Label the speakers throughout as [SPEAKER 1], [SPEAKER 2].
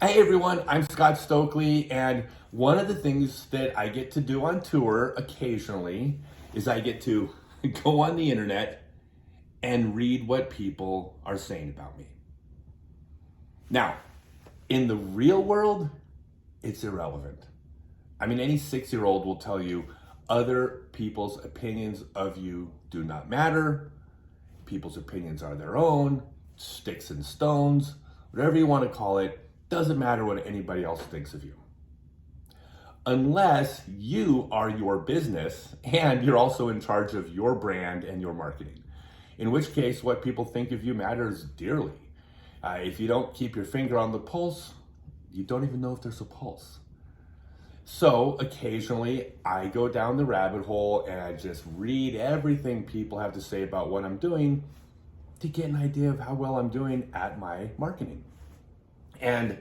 [SPEAKER 1] Hey everyone, I'm Scott Stokely, and one of the things that I get to do on tour occasionally is I get to go on the internet and read what people are saying about me. Now, in the real world, it's irrelevant. I mean, any 6-year-old will tell you other people's opinions of you do not matter. People's opinions are their own, sticks and stones, whatever you want to call it. Doesn't matter what anybody else thinks of you. Unless you are your business and you're also in charge of your brand and your marketing. In which case, what people think of you matters dearly. If you don't keep your finger on the pulse, you don't even know if there's a pulse. So occasionally I go down the rabbit hole and I just read everything people have to say about what I'm doing to get an idea of how well I'm doing at my marketing. And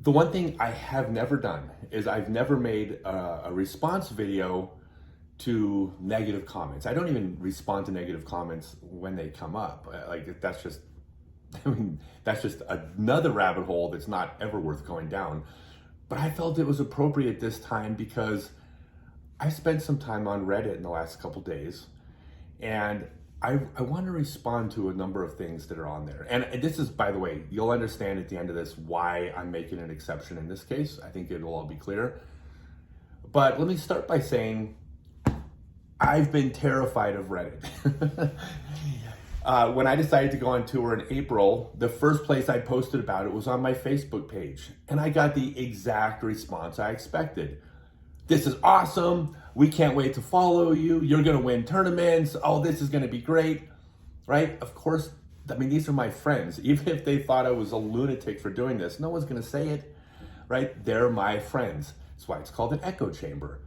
[SPEAKER 1] the one thing I have never done is I've never made a response video to negative comments. I don't even respond to negative comments when they come up. Like that's just, that's just another rabbit hole that's not ever worth going down. But I felt it was appropriate this time because I spent some time on Reddit in the last couple days, and I want to respond to a number of things that are on there. And this is, by the way, you'll understand at the end of this why I'm making an exception in this case. I think it'll all be clear. But let me start by saying I've been terrified of Reddit. When I decided to go on tour in April, the first place I posted about it was on my Facebook page. And I got the exact response I expected. This is awesome. We can't wait to follow you. You're going to win tournaments. Oh, this is going to be great. Right? Of course, I mean, these are my friends. Even if they thought I was a lunatic for doing this, no one's going to say it. Right? They're my friends. That's why it's called an echo chamber.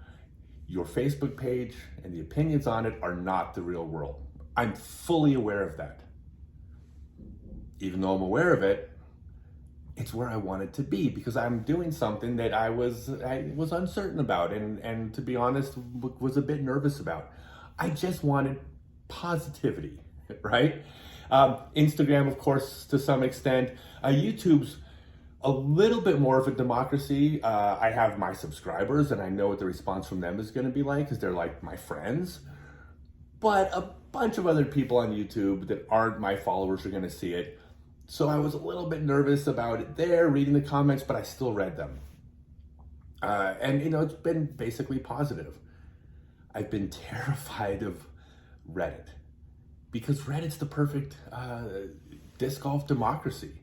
[SPEAKER 1] Your Facebook page and the opinions on it are not the real world. I'm fully aware of that. Even though I'm aware of it, it's where I wanted to be because I'm doing something that I was uncertain about and to be honest, was a bit nervous about. I just wanted positivity, right? Instagram, of course, to some extent. YouTube's a little bit more of a democracy. I have my subscribers and I know what the response from them is going to be like because they're like my friends. But a bunch of other people on YouTube that aren't my followers are going to see it. So I was a little bit nervous about it there, reading the comments, but I still read them. And, you know, it's been basically positive. I've been terrified of Reddit because Reddit's the perfect disc golf democracy.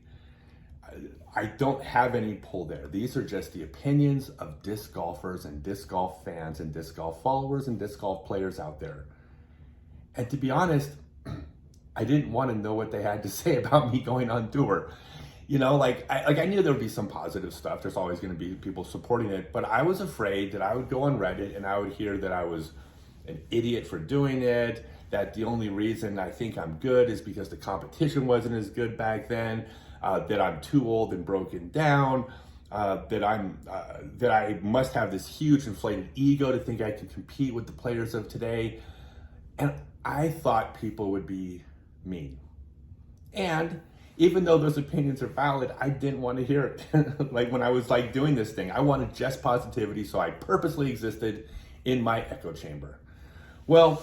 [SPEAKER 1] I don't have any pull there. These are just the opinions of disc golfers and disc golf fans and disc golf followers and disc golf players out there. And to be honest, I didn't want to know what they had to say about me going on tour. You know, I knew there would be some positive stuff. There's always going to be people supporting it. But I was afraid that I would go on Reddit and I would hear that I was an idiot for doing it, that the only reason I think I'm good is because the competition wasn't as good back then, that I'm too old and broken down, that I must have this huge inflated ego to think I can compete with the players of today. And I thought people would be mean. And even though those opinions are valid, I didn't want to hear it. Like when I was like doing this thing, I wanted just positivity, so I purposely existed in my echo chamber. Well,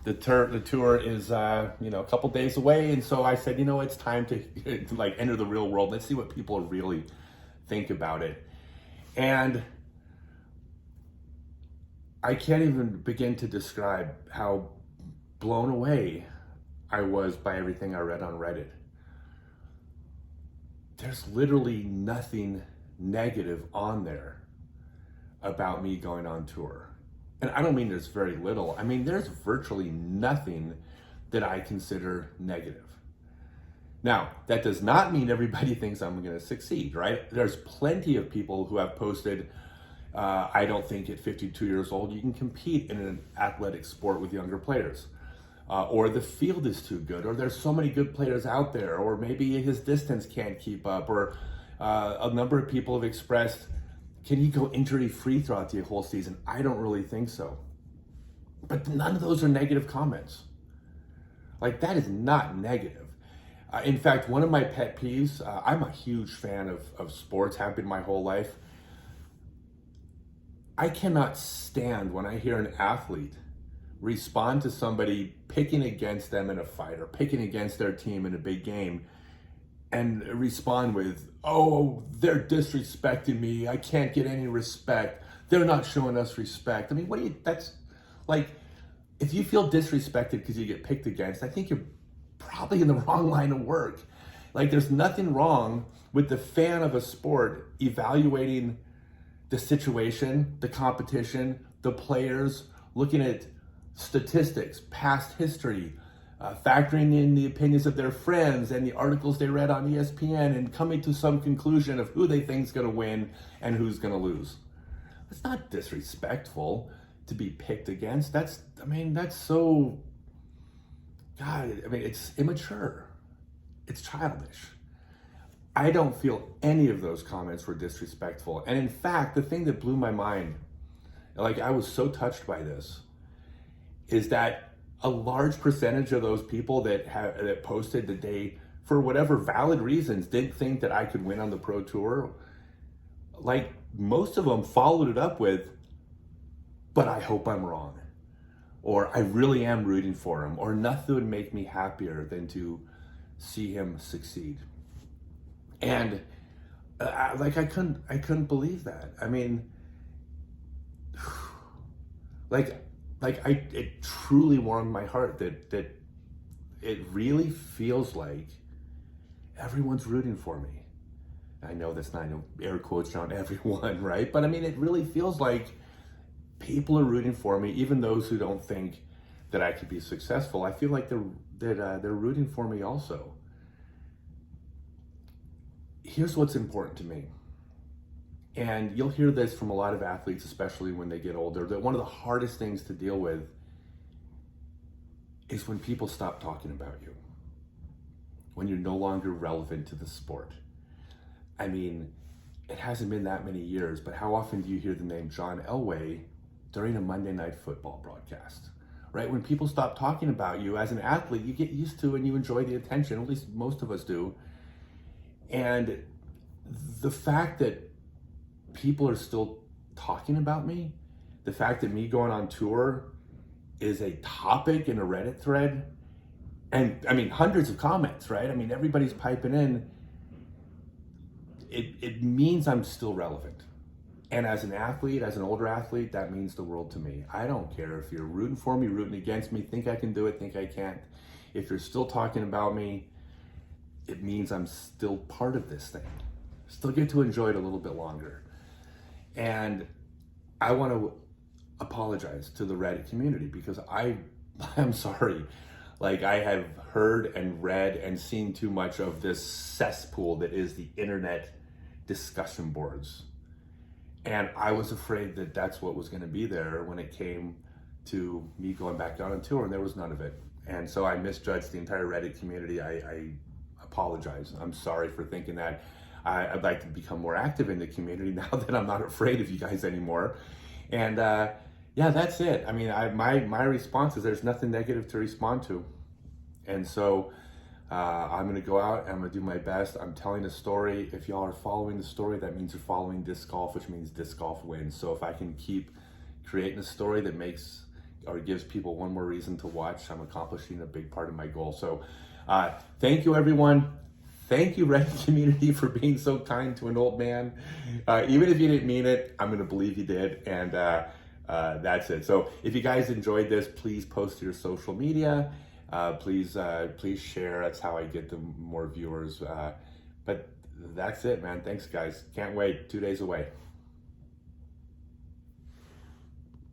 [SPEAKER 1] the tour is a couple days away, and so I said, it's time to like enter the real world. Let's see what people really think about it. And I can't even begin to describe how blown away I was by everything I read on Reddit. There's literally nothing negative on there about me going on tour. And I don't mean there's very little. I mean, there's virtually nothing that I consider negative. Now, that does not mean everybody thinks I'm going to succeed, right? There's plenty of people who have posted, I don't think at 52 years old you can compete in an athletic sport with younger players. Or the field is too good, or there's so many good players out there, or maybe his distance can't keep up, or a number of people have expressed, can he go injury-free throughout the whole season? I don't really think so. But none of those are negative comments. Like, that is not negative. In fact, one of my pet peeves, I'm a huge fan of sports, have been my whole life. I cannot stand when I hear an athlete respond to somebody picking against them in a fight or picking against their team in a big game and respond with, oh, they're disrespecting me. I can't get any respect. They're not showing us respect. I mean, that's like, if you feel disrespected because you get picked against, I think you're probably in the wrong line of work. Like, there's nothing wrong with the fan of a sport evaluating the situation, the competition, the players, looking at statistics, past history, factoring in the opinions of their friends and the articles they read on ESPN, and coming to some conclusion of who they think is going to win and who's going to lose. It's not disrespectful to be picked against. That's so, God, it's immature. It's childish. I don't feel any of those comments were disrespectful. And in fact, the thing that blew my mind, like, I was so touched by this, is that a large percentage of those people that posted that they, for whatever valid reasons, didn't think that I could win on the Pro Tour, like, most of them followed it up with, but I hope I'm wrong. Or I really am rooting for him. Or nothing would make me happier than to see him succeed. And I couldn't believe that. I mean, it truly warmed my heart that it really feels like everyone's rooting for me. I know that's not air quotes around everyone, right? But I mean, it really feels like people are rooting for me, even those who don't think that I could be successful. I feel like they're rooting for me also. Here's what's important to me. And you'll hear this from a lot of athletes, especially when they get older, that one of the hardest things to deal with is when people stop talking about you, when you're no longer relevant to the sport. I mean, it hasn't been that many years, but how often do you hear the name John Elway during a Monday Night Football broadcast, right? When people stop talking about you as an athlete, you get used to and you enjoy the attention, at least most of us do. And the fact that people are still talking about me, the fact that me going on tour is a topic in a Reddit thread, and I mean, hundreds of comments, right? I mean, everybody's piping in. It means I'm still relevant. And as an athlete, as an older athlete, that means the world to me. I don't care if you're rooting for me, rooting against me, think I can do it, think I can't. If you're still talking about me, it means I'm still part of this thing. Still get to enjoy it a little bit longer. And I want to apologize to the Reddit community because I'm sorry. Like, I have heard and read and seen too much of this cesspool that is the internet discussion boards. And I was afraid that that's what was going to be there when it came to me going back out on tour, and there was none of it. And so I misjudged the entire Reddit community. I apologize. I'm sorry for thinking that. I'd like to become more active in the community now that I'm not afraid of you guys anymore. And yeah, that's it. I mean, my response is there's nothing negative to respond to. And so I'm going to go out and I'm going to do my best. I'm telling a story. If y'all are following the story, that means you're following disc golf, which means disc golf wins. So if I can keep creating a story that makes or gives people one more reason to watch, I'm accomplishing a big part of my goal. So thank you, everyone. Thank you, Reddit community, for being so kind to an old man. Even if you didn't mean it, I'm going to believe you did. And that's it. So if you guys enjoyed this, please post to your social media. Please share. That's how I get the more viewers. But that's it, man. Thanks, guys. Can't wait. 2 days away.